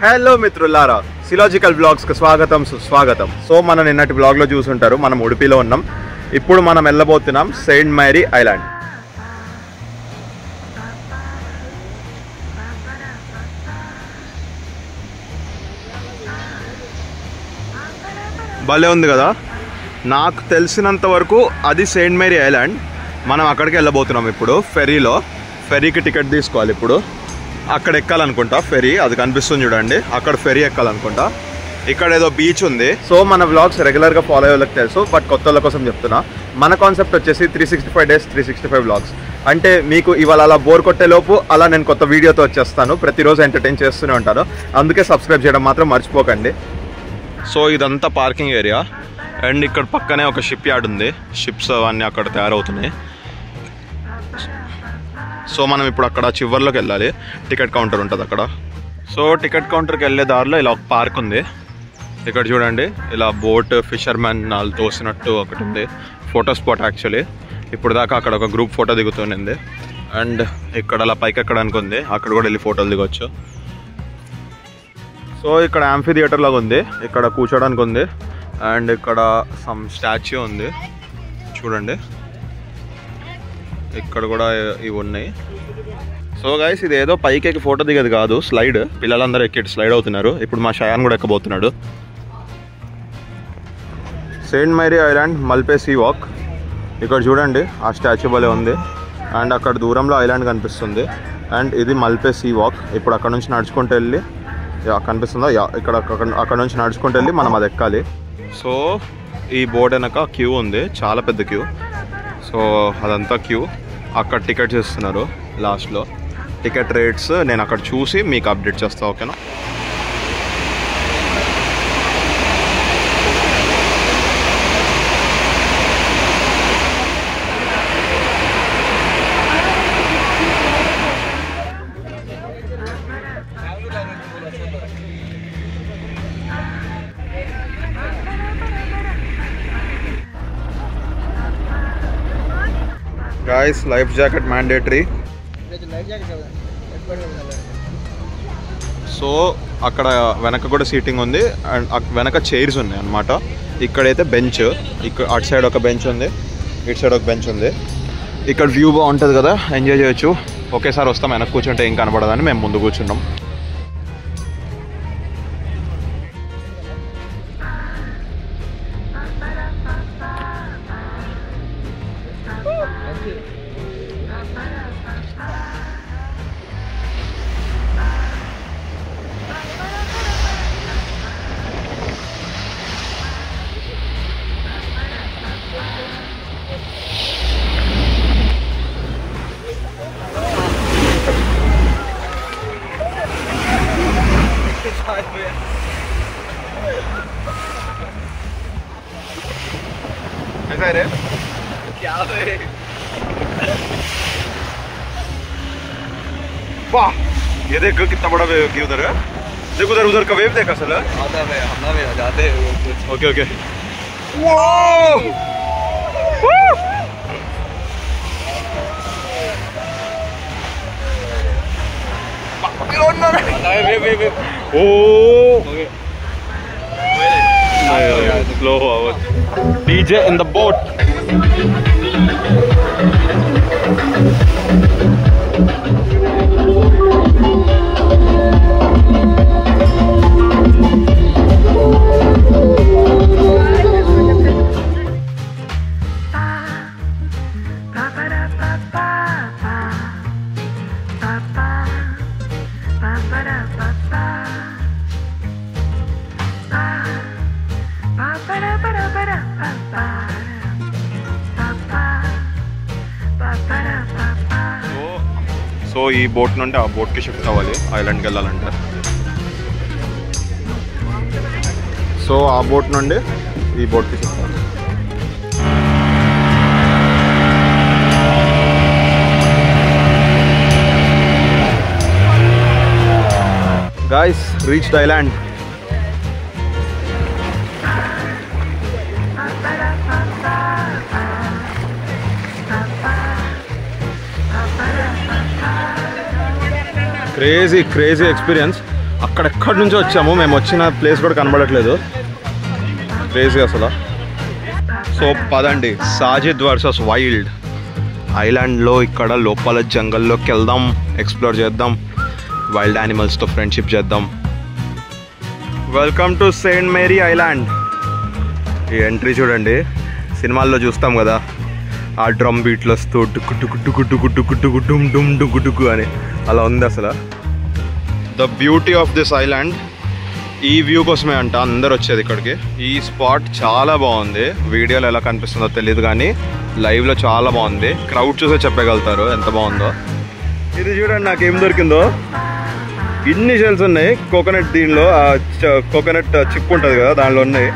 Hello మిత్రులారా, సిలాజికల్ blogs కి స్వాగతం సుస్వాగతం. సో మనం నిన్నటి బ్లాగ్ లో చూసుంటారు, మనం ఉడిపిలో ఉన్నాం. ఇప్పుడు మనం వెళ్ళబోతున్నాం సెయింట్ మేరీ ఐలాండ్. భలే ఉంది కదా. నాకు తెలిసినంత వరకు అది సెయింట్ మేరీ ఐలాండ్. మనం అక్కడికి వెళ్ళబోతున్నాం ఇప్పుడు ఫెరీకి టికెట్ తీసుకోవాలి. ఇప్పుడు అక్కడ ఎక్కాలనుకుంటా ఫెరీ, అది కనిపిస్తుంది చూడండి, అక్కడ ఫెరీ ఎక్కాలనుకుంటా. ఇక్కడ ఏదో బీచ్ ఉంది. సో మన వ్లాగ్స్ రెగ్యులర్గా ఫాలో అయ్యే వాళ్ళకి తెలుసు, బట్ కొత్త వాళ్ళ కోసం చెప్తున్నా. మన కాన్సెప్ట్ వచ్చేసి 365 days 365 వ్లాగ్స్. అంటే మీకు ఇవాళ అలా బోర్ కొట్టేలోపు అలా నేను కొత్త వీడియోతో వచ్చేస్తాను. ప్రతిరోజు ఎంటర్టైన్ చేస్తూనే ఉంటాను. అందుకే సబ్స్క్రైబ్ చేయడం మాత్రం మర్చిపోకండి. సో ఇదంతా పార్కింగ్ ఏరియా, అండ్ ఇక్కడ పక్కనే ఒక షిప్ యార్డ్ ఉంది. షిప్స్ అవన్నీ అక్కడ తయారవుతున్నాయి. సో మనం ఇప్పుడు అక్కడ చివర్లోకి వెళ్ళాలి. టికెట్ కౌంటర్ ఉంటుంది అక్కడ. సో టికెట్ కౌంటర్కి వెళ్ళే దారిలో ఇలా ఒక పార్క్ ఉంది. ఇక్కడ చూడండి, ఇలా బోట్ ఫిషర్మెన్ వాళ్ళు తోసినట్టు ఒకటి ఉంది. Photo spot actually. ఇప్పుడు దాకా అక్కడ ఒక గ్రూప్ ఫోటో దిగుతుంది. అండ్ ఇక్కడ అలా పైకి ఎక్కడానికి ఉంది, అక్కడ కూడా వెళ్ళి ఫోటోలు దిగొచ్చు. సో ఇక్కడ యాంఫీ థియేటర్ లాగా ఉంది, ఇక్కడ కూర్చోడానికి ఉంది. అండ్ ఇక్కడ సమ్ స్టాచ్యూ ఉంది చూడండి, ఇక్కడ కూడా ఇవి ఉన్నాయి. సో గైస్, ఇది ఏదో పైకి ఎక్కి ఫోటో దిగేది కాదు, స్లైడ్. పిల్లలందరూ ఎక్కి స్లైడ్ అవుతున్నారు. ఇప్పుడు మా షయాన్ కూడా ఎక్కబోతున్నాడు. Saint Mary island మల్పే see walk. ఇక్కడ చూడండి, ఆ స్టాచ్యూ భలే ఉంది. అండ్ అక్కడ దూరంలో ఐలాండ్ కనిపిస్తుంది. అండ్ ఇది మల్పే సీ వాక్. ఇప్పుడు అక్కడ నుంచి నడుచుకుంటూ వెళ్ళి, కనిపిస్తుందా, ఇక్కడ అక్కడ నుంచి నడుచుకుంటూ వెళ్ళి మనం అది ఎక్కాలి. సో ఈ బోర్డు వెనక క్యూ ఉంది, చాలా పెద్ద క్యూ. సో అదంతా క్యూ. అక్కడ టికెట్ చేస్తున్నారు లాస్ట్లో. టికెట్ రేట్స్ నేను అక్కడ చూసి మీకు అప్డేట్ చేస్తాను, ఓకేనా? Guys, life jacket mandatory. So అక్కడ వెనక కూడా సీటింగ్ ఉంది, అండ్ వెనక చైర్స్ ఉన్నాయి అన్నమాట. ఇక్కడైతే బెంచ్, ఇక్కడ అటు సైడ్ ఒక బెంచ్ ఉంది, ఇటు సైడ్ ఒక బెంచ్ ఉంది. ఇక్కడ వ్యూ బాగుంటుంది కదా, ఎంజాయ్ చేయొచ్చు. ఒకేసారి వస్తాం, వెనక కూర్చుంటే ఏం కనబడదని మేము ముందు కూర్చున్నాం. कैसा है रे? क्या है? वाह, ये देख कितना बड़ा वेव है उधर. देख उधर का वेव देखा सर. आता है, हम ना में जाते हैं. Okay. Wow, wave. Oh, slow hours. DJ in the boat. So ఈ బోట్ నుండి ఆ బోట్కి షిఫ్ట్ అవ్వాలి ఐలాండ్కి వెళ్ళాలంటే. సో ఆ బోట్ నుండి ఈ బోట్కి షిఫ్ట్ అవ్వాలి. Guys, reached the island. Crazy experience. అక్కడెక్కడి నుంచో వచ్చాము, మేము వచ్చిన ప్లేస్ కూడా కనబడట్లేదు, క్రేజీ అసలు. సో పదండి, సాజిద్ వర్సెస్ వైల్డ్ ఐలాండ్లో ఇక్కడ లోపల జంగల్లోకి వెళ్దాం, ఎక్స్ప్లోర్ చేద్దాం, వైల్డ్ యానిమల్స్తో ఫ్రెండ్షిప్ చేద్దాం. Welcome to saint Mary island. ఈ ఎంట్రీ చూడండి, సినిమాల్లో చూస్తాం కదా, ఆ డ్రమ్ బీట్లు వస్తూ టుక్కు టుక్కు టుక్కు టుక్కు టుక్కు టుక్కు డుమ్ డుమ్ డుక్కు టుక్కు అని అలా ఉంది అసలు. The beauty of this island ఈ వ్యూ కోసమే అంట అందరు వచ్చేది ఇక్కడికి. ఈ స్పాట్ చాలా బాగుంది, వీడియోలో ఎలా కనిపిస్తుందో తెలియదు కానీ లైవ్లో చాలా బాగుంది. క్రౌడ్ చూసే చెప్పగలుగుతారు ఎంత బాగుందో. ఇది చూడండి నాకేం దొరికిందో, ఇన్ని షెల్స్ ఉన్నాయి కోకోనట్. దీనిలో కోకోనట్ చిప్ ఉంటుంది కదా, దానిలో ఉన్నాయి.